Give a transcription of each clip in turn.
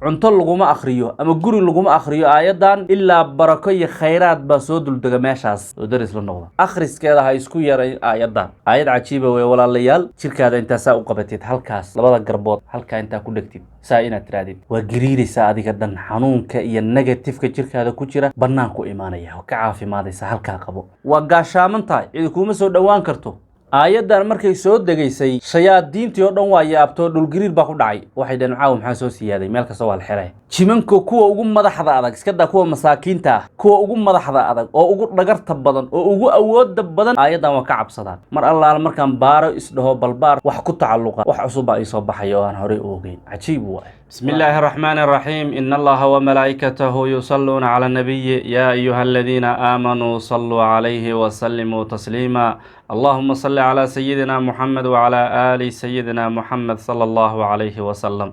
cunto laguma akhriyo ama guri laguma akhriyo aayadan ilaa barako iyo khayraad baa soo duldega meeshaas oo daris la noqda akhriskeeda ha isku yaray aayadan aayad cajiiba way walaalayaal jirkaada inta saa u qabatid halkaas labada garbood halka inta ku dhigtid saa inaad tiraadid waa gariiraysa adiga dhan xanuunka iyo negatifka jirkaada ku jira banaanku imaanaya oo ka caafimaadaysa halka qabo waa gaashaaman tahay cid kuma soo dhawaan karto aayadan markay soo degaysay shayaadiintii oo dhan waa yaabto dhul gariir baa ku dhacay waxay dhan maxaa soo siyaaday meel kasta waa la xiray jimanko kuwa ugu madaxda adag iska daa kuwa masaakiinta ah kuwa ugu madaxda adag oo ugu dhagarta badan oo ugu awoodda badan aayadan waa ka cabsadaan mar allaala markaan baaro isdhaho balbaar wax ku tacalluqa wax cusub ay soo baxay oo aan horey u ogeyn cajiib waa بسم الله الرحمن الرحيم إن الله وملائكته يصلون على النبي يا أيها الذين آمنوا صلوا عليه وسلموا تسليما اللهم صل على سيدنا محمد وعلى آل سيدنا محمد صلى الله عليه وسلم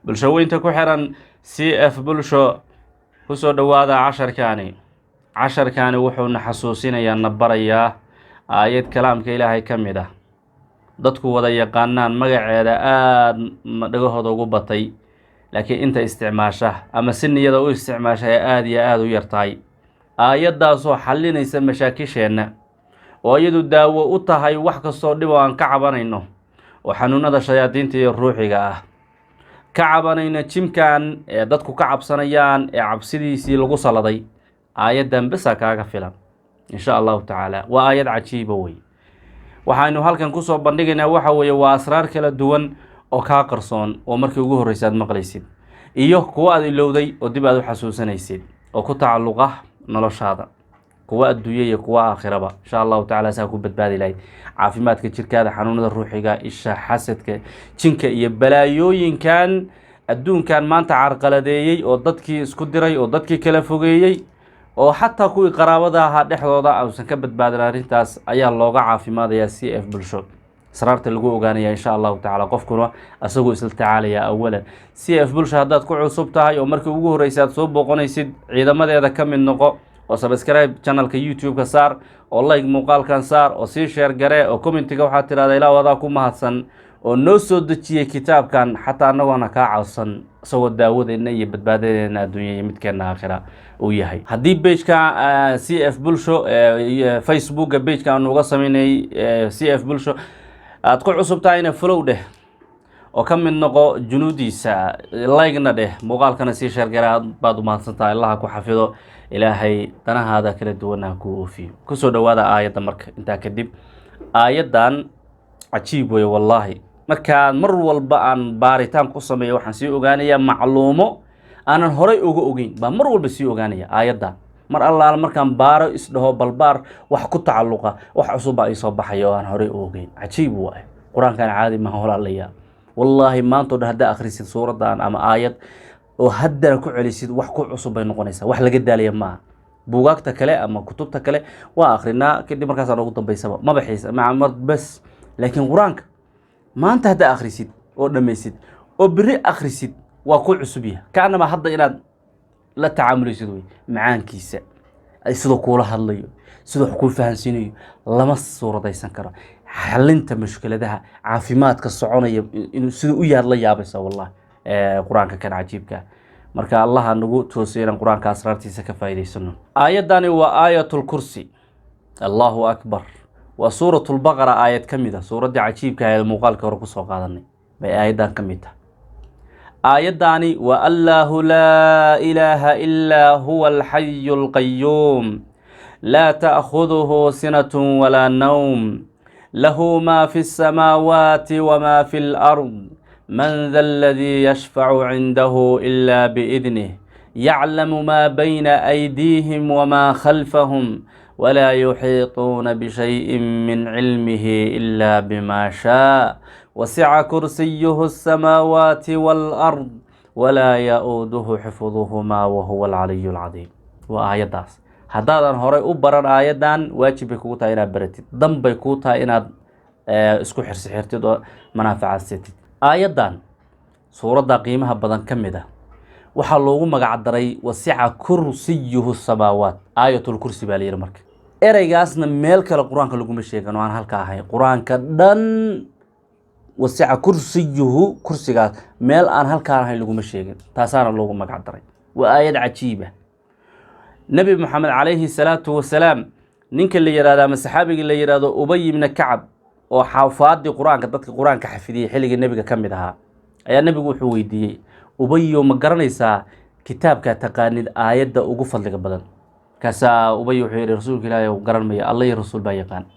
بلشوين تكوحرا CF بلشو هسو دوادا عشر كاني وحونا حسوسين يا نبريا آيات كلام كإلهي كمده dadku wada yaqaanaan magaceeda aad dhagahooda ugu batay laakiin inta isticmaasha ama siniyada u isticmaasha aad iyo aad u yartaay aayadaas oo xalinaysa mashaakisheena oo iyadu daawo u tahay wax kastoo dhib aan ka cabanayno oo xanuunada shayaadiinta iyo ruuxiga ah ka cabanayna jimkan ee dadku ka cabsanayaan ee cabsidiisii lagu saladay aayadan bas kaaga filan insha Allah taala waa aayad cajiiba way waxaanu halkan ku soo bandhigaynaa waxa weeye waa asraar kala duwan oo ka qarsoon oo markii ugu horeysay aad maqlaysid iyo kuwa aad ilowday oo dib aad u xasuusanaysid oo ku tacalluqa noloshaada kuwa adduunyo iyo kuwa aakhiraba insha Allah taala saa ku badbaadi lahayd caafimaadka jirkaada xanuunada ruuxiga isha xasadka jinka iyo balaayooyinkan adduunkan maanta carqaladeeyay oo dadkii isku diray oo dadkii kala fogeeyay oo xataa kuwii qaraabada ahaa dhexdooda aysan ka badbaadin arrintaas ayaa looga caafimaadayaa CF bulsho saraarta lagu ogaanaya insha Allah taala qofkuna asagoo isla tacaalaya awalan CF bulsho haddaad ku cusub tahay oo markii ugu horeysay aad soo booqonaysid ciidamadeeda ka mid noqo oo subscribe channelka YouTube-ka saar oo like muuqaalkan saar oo sii share gare oo commentiga waxaad tiraahdaa ilaa wadaa ku mahadsan oo noo soo dejiyay kitaabkan xataa anaguna ka cawsan isagoo daawadeena iyo badbaadadeena adduunyo iyo midkeena aakhira uu yahay haddii page-ka CF bulsho Facebook page-ka aan uga sameynay CF bulsho aad ku cusub tahayna follow dheh oo ka mid noqo junuudiisa like-na dheh muuqaalkana sii share gare baad u mahadsantahay Allah ku xafido ilaahay danahaada kala duwan ku oofiyo ku soo dhawaada aayadda marka inta kadib aayadan cajiib way wallahi marka mar walba aan baaritaan ku sameeyo waxaan sii ogaanayaa macluumo aanan horay uga ogeyn ba mar walba sii ogaanaya aayadan mar allaala markaan baaro isdhaho balbaar wax ku tacalluqa wax cusub ay soo baxay oo aan horay u ogeyn cajiib waa quraankan caadi ma hawlaalayaa wallahi maanta hadda akhrisid suuradan ama aayad oo hadda ku celisid wax ku cusub ay noqonaysaa wax laga daaliya ma buugaagta kale ama kutubta kale waa akhrina kadib markaas aan ugu dambeysaba ma baxaysa ma bas laakiin quraanka maanta hadda akhrisid oo dhamaysid oo biri akhrisid waa ku cusub yahay kaana ma hadda inaad la tacaamulaysid way macaankiisa ay sidoo kula hadlayo sidoo ku fahansiinayo lama suuradaysan karo xalinta mushkiladaha caafimaadka soconaya inuu sidoo u yaad la yaabaysa wallahi quraanka kan cajiibka marka Allah nagu toosayna quraanka asraartiisa ka faa'iideysano aayadani waa aayatul kursi Allahu akbar wa suuratul baqara aayad kamida suurada cajiibka ee muuqaalka hore ku soo qaadanay bay aayadan kamida aayadani wa Allahu la ilaha illa huwa al-hayyul qayyum la ta'khudhuhu sinatun wa la nawm lahu ma fi as-samawati wa ma fi al-ard من ذا الذي يشفع عنده إلا بإذنه يعلم ما بين أيديهم وما خلفهم ولا يحيطون بشيء من علمه إلا بما شاء وسع كرسيه السماوات والأرض ولا يؤوده حفظهما وهو العلي العظيم وآيات داس هذا هوري أبرر آياتان واجب كوتا إنا برتد ضم بكوتا إنا اسكو حرسي حرتد ومنافع الستد aayadan suurada qiimaha badan kamida waxa loogu magac daray wasi'a kursiyuhu samaawaat aayatul kursi baa leeyahay marka ereygaasna meel kale quraanka lagu ma sheegano aan halka ahay quraanka dhan wasica kursiyuhu kursigaas meel aan halkaan ahayn laguma sheegin taasaana loogu magac daray waa aayad cajiiba nabi maxamed calayhi salaatu wasalaam ninka la yiraahdo ama saxaabiga la yiraahdo Ubay ibn Kacab oo xafaadii quraanka dadka quraanka xafidiyay xilliga nabiga kamid ahaa ayaa nabigu wuxuu weydiiyay Ubay ma garanaysaa kitaabka taqaanid aayada ugu fadliga badan kaasa Ubay wuxuu yiri rasuulka Ilaahay oo garan maya Allah iyo rasuul baa yaqaan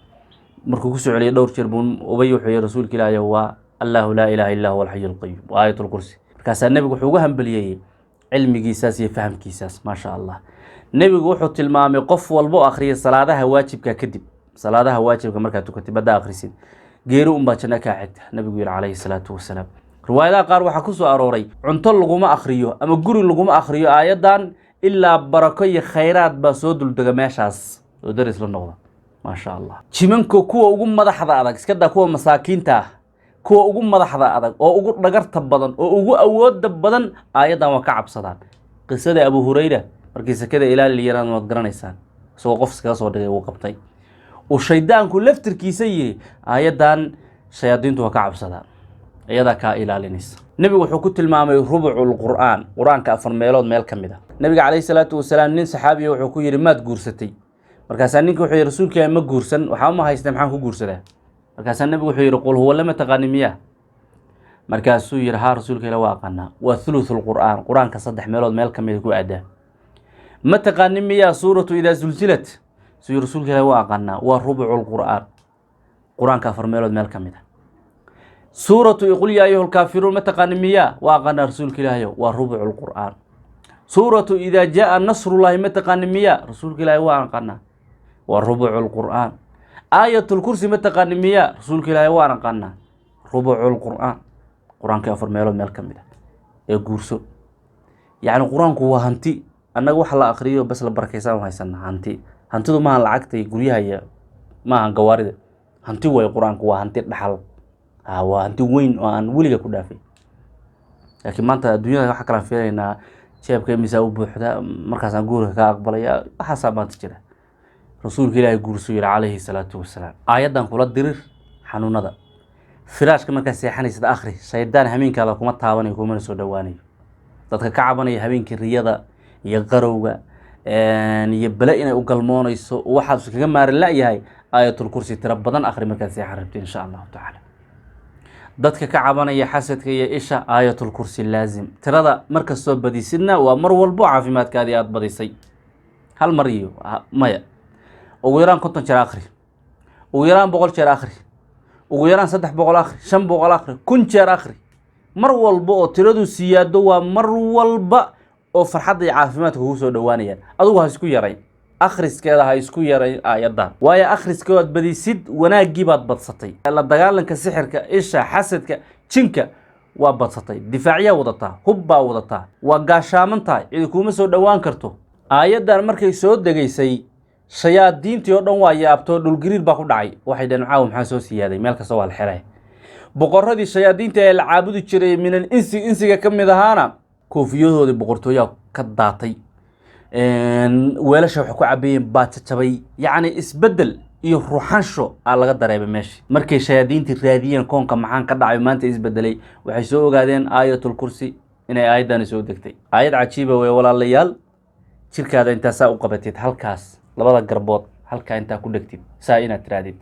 markuu ku soo celiyay dhowr jeer buu Ubay wuxuu yiri rasuulka Ilaahay waa Allahu laa ilaaha illa huwa al-hayyul qayyum aayatul kursi kaasa nabigu wuxuu uga hambaliyay cilmigiisaas iyo fahamkiisaas ma sha Allah nabigu wuxuu tilmaamay qof walba akhriya salaadaha waajibka kadib salaadaha waajibka marka tukatay bada akhrisid geeri baa janna ka xigta nabigu yiri calayhi salaatu wasalaam riwaayadaha qaar waxa ku soo arooray cunto laguma akhriyo ama guri laguma akhriyo aayadan ilaa barako iyo khayraad baa soo duldega meeshaas oo daris la noqdo ma sha Allah jimanko kuwa ugu madaxda adag iska daa kuwa masaakiinta kuwa ugu madaxda adag oo ugu dhagarta badan oo ugu awoodda badan aayadan waa ka cabsadaan qisada Abu Hurayra markii sakada ilaali yaraan wad garanaysaan soo qof iska soo dhigay uu qabtay oo shaydaanku laftirkiisa yiri aayadan shayaadiintu waa ka cabsadaan iyada ka ilaalinaysa nabigu wuxuu ku tilmaamay rubucul quraan quraanka afar meelood meel kamid ah nabiga calayhi salaatu wasalaam nin saxaabi wuxuu ku yiri maad guursatay markaas ninka wuxuu yiri rasuulka ma guursan waxa ma haystaa maxaan ku guursadaa markaas nabigu wuxuu yiri qul huwa lama taqaanimiya markaas uu yiri ha rasuulka Ilaahay waa aqana wa thuluthul quraan quraanka saddex meelood meel kamid ku aadaa ما تقنمي سورة إذا زلزلت سورة رسولك الله وأقنا وربع القرآن قرآن كافر ميلود مال كاملة سورة يقول يا أيها الكافرون ما تقنمي وأقنا رسولك الله وربع القرآن سورة إذا جاء نصر الله ما تقنمي رسولك الله وأقنا وربع القرآن آية الكرسي ما تقنمي رسولك الله وأقنا ربع القرآن قرآن كافر ميلود مال كاملة يقولسو يعني قرآن هو هنتي annaga wax la akhriyo bas la barakeysan haysan hantidu ma lacagtay guryaha ma gawaarida hanti way quraanku waa hanti dhaxal waa hanti weyn oo aan weliga ku dhaafay laakiin maanta adduunyada waxa kala fiirinaa jeebka miisa u buuxda markaas aan guurka ka aqbalaya waxa saabanta jira rasuulka Ilaahay guurso yiri calayhi salaatu wasalaam aayadan kula dirir xanuunada firaashka marka seexanaysa akhri shaydaan hameenkaada kuma taabanayo kuma soo dhawaanayo dadka ka cabanaya habeenkii riyada iyo qarowga iyo bala inay u galmoonayso waxa uu kaga maarin la yahay aayatul kursi tira badan akhri markaas ay xarabtay insha Allah ta'ala dadka ka cabanaya xasadka iyo isha aayatul kursi laazim tirada marka soo badisidna waa mar walba caafimaadkaadii aad badisay hal mar iyo maya ugu yaraan 50 jeer akhri ugu yaraan 100 jeer akhri ugu yaraan 300 akhri 500 akhri 1000 jeer akhri mar walba oo tiradu siyaado waa mar walba oo farxad iyo caafimaadka ugu soo dhawaanayaan adigu ha isku yaray akhriskeeda ha isku yaray aayada waayo akhriskeed badisid wanaagii baad badsatay la dagaalanka sixirka isha xasadka jinka waa badsatay difaaciya wadata hubba wadata waa gaashaamantahay cid kuma soo dhawaan karto aayadan markay soo degaysay shayaadiintii oo dhan waa yaabto dhul gariir baa ku dhacay waxay dhan caaw maxaa soo siyaaday meel kasta waa la xiray boqoradii shayaadiinta ee la caabudi jiray min insiga kamid ahaana كوفيوه بقرطويا كداتي ويلاش وحو كعبين باتجبي يعني اسبدل iyo ruuxansho laga dareebay meeshii markay shayaadiintii raadiyeen koonka maxaan ka dhacay maanta isbedelay waxay soo ogaadeen aayatul kursi inay aayadan soo degtay aayad cajiiba way walaalayaal jirkaada inta saa u qabatid halkaas labada garbood halka inta ku dhigtid saa inaad tiraadid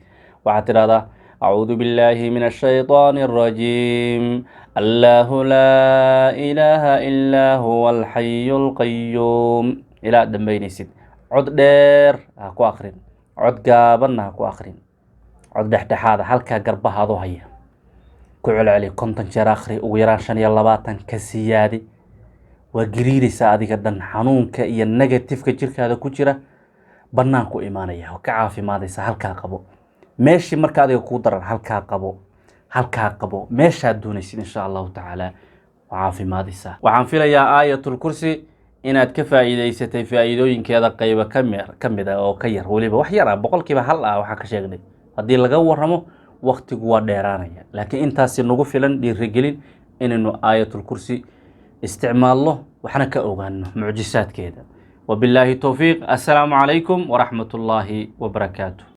waxa tiraada أعوذ بالله من الشيطان الرجيم الله لا إله إلا هو الحي القيوم إلى دمبينيسيد عد دير هكو آخرين عد قابلنا هكو آخرين عد دحدحاده هلكا قربها هذو هيا كعل علي كنتن جر آخري ويران شان يلاباتن كسيادي وقريري سادي قدن حنونك إيا النيجاتيف كجيرك هذا كجيرة بنانكو إيمانيا وكعافي ماذا هلكا قبو ماشي marka adiga ku daran halka qabo meesha doonaysid insha Allah ta'ala caafimaadisa waxaan filayaa aayatul kursi inaad ka faa'iideysatay faa'iidooyinkeeda qayb kamid ah oo ka yar waliba wax yar ah boqolkiiba hal ah waxa ka sheegnay hadii laga waramo waqtigu waa dheeraanaya laakiin intaas nagu filan dhiirigelin inaynu aayatul kursi isticmaalno waxna ka ogaano mucjisaadkeeda wabillahi tawfiiq assalaamu alaykum wa rahmatullahi wa barakaatuh